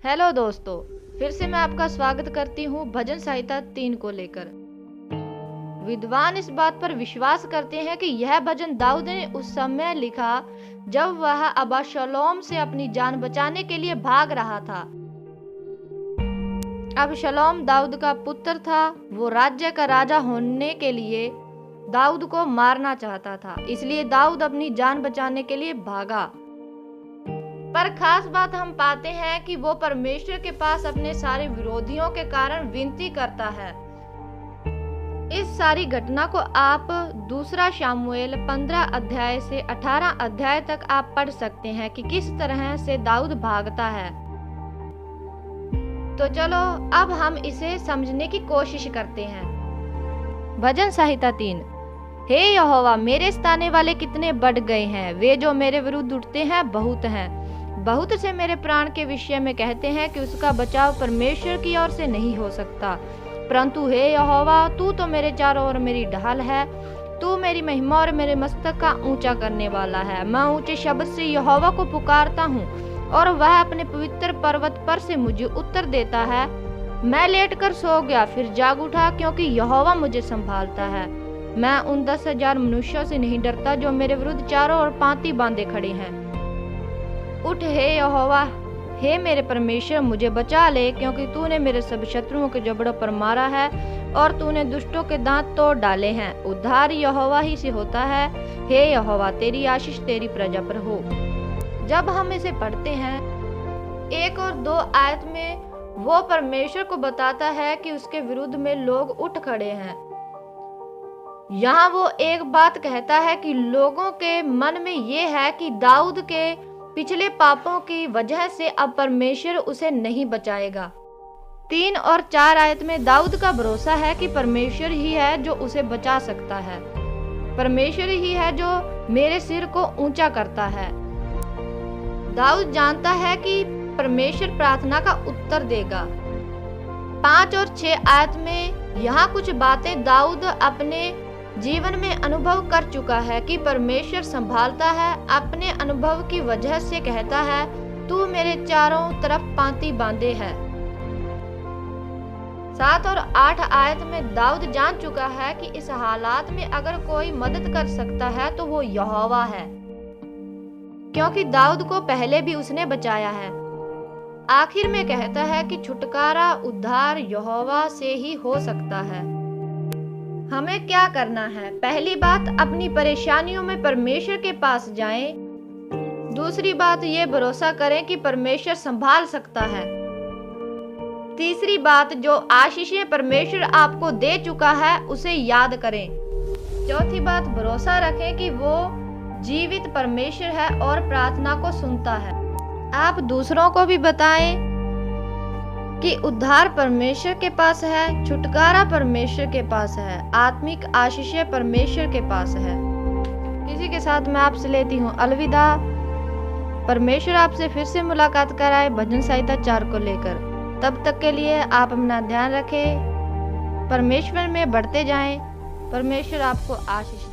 Hello दोस्तों, फिर से मैं आपका स्वागत करती हूँ भजन संहिता 3 को लेकर। विद्वान इस बात पर विश्वास करते हैं कि यह भजन दाऊद ने उस समय लिखा जब वह अबशालोम से अपनी जान बचाने के लिए भाग रहा था। अबशालोम दाऊद का पुत्र था। वो राज्य का राजा होने के लिए दाऊद को मारना चाहता था, इसलिए दाऊद अपनी जान बचाने के लिए भागा। पर खास बात हम पाते हैं कि वो परमेश्वर के पास अपने सारे विरोधियों के कारण विनती करता है। इस सारी घटना को आप दूसरा शमूएल 15 अध्याय से 18 अध्याय तक आप पढ़ सकते हैं कि किस तरह से दाऊद भागता है। तो चलो अब हम इसे समझने की कोशिश करते हैं। भजन संहिता 3। हे यहोवा, मेरे सताने वाले कितने बढ़ गए हैं, वे जो मेरे विरुद्ध उठते हैं बहुत हैं। बहुत से मेरे प्राण के विषय में कहते हैं कि उसका बचाव परमेश्वर की ओर से नहीं हो सकता। परंतु हे यहोवा, तू तो मेरे चारों ओर मेरी ढाल है। तू मेरी महिमा और मेरे मस्तक का ऊंचा करने वाला है। मैं ऊंचे शब्द से यहोवा को पुकारता हूँ और वह अपने पवित्र पर्वत पर से मुझे उत्तर देता है। मैं लेटकर सो गया, फिर जाग उठा, क्योंकि यहोवा मुझे संभालता है। मैं उन 10,000 मनुष्यों से नहीं डरता जो मेरे विरुद्ध चारों ओर पांति बांधे खड़े हैं। उठ हे यहोवा, हे मेरे परमेश्वर, मुझे बचा ले, क्योंकि तूने मेरे सब शत्रुओं के जबड़ों पर मारा है और तूने दुष्टों के दांत तोड़ डाले हैं। उद्धार यहोवा ही से होता है। हे यहोवा, तेरी आशीष तेरी प्रजा पर हो। जब हम इसे पढ़ते हैं 1 और 2 आयत में वो परमेश्वर को बताता है कि उसके विरुद्ध में लोग उठ खड़े हैं। यहाँ वो एक बात कहता है कि लोगों के मन में ये है कि दाऊद के पिछले पापों की वजह से अब परमेश्वर उसे नहीं बचाएगा। 3 और 4 आयत में दाऊद का भरोसा है कि परमेश्वर ही है जो उसे बचा सकता है। परमेश्वर ही है जो मेरे सिर को ऊंचा करता है। दाऊद जानता है कि परमेश्वर प्रार्थना का उत्तर देगा। 5 और 6 आयत में यहाँ कुछ बातें दाऊद अपने जीवन में अनुभव कर चुका है कि परमेश्वर संभालता है। अपने अनुभव की वजह से कहता है, तू मेरे चारों तरफ पांति बांधे है। 7 और 8 आयत में दाऊद जान चुका है कि इस हालात में अगर कोई मदद कर सकता है तो वो यहोवा है, क्योंकि दाऊद को पहले भी उसने बचाया है। आखिर में कहता है कि छुटकारा उद्धार यहोवा से ही हो सकता है। हमें क्या करना है? पहली बात, अपनी परेशानियों में परमेश्वर के पास जाएं। दूसरी बात, ये भरोसा करें कि परमेश्वर संभाल सकता है। तीसरी बात, जो आशीषें परमेश्वर आपको दे चुका है उसे याद करें। चौथी बात, भरोसा रखें कि वो जीवित परमेश्वर है और प्रार्थना को सुनता है। आप दूसरों को भी बताएं कि उद्धार परमेश्वर के पास है, छुटकारा परमेश्वर के पास है, आत्मिक आशीषें परमेश्वर के पास है। इसी के साथ मैं आपसे लेती हूँ अलविदा। परमेश्वर आपसे फिर से मुलाकात कराए भजन संहिता 4 को लेकर। तब तक के लिए आप अपना ध्यान रखें, परमेश्वर में बढ़ते जाएं। परमेश्वर आपको आशीष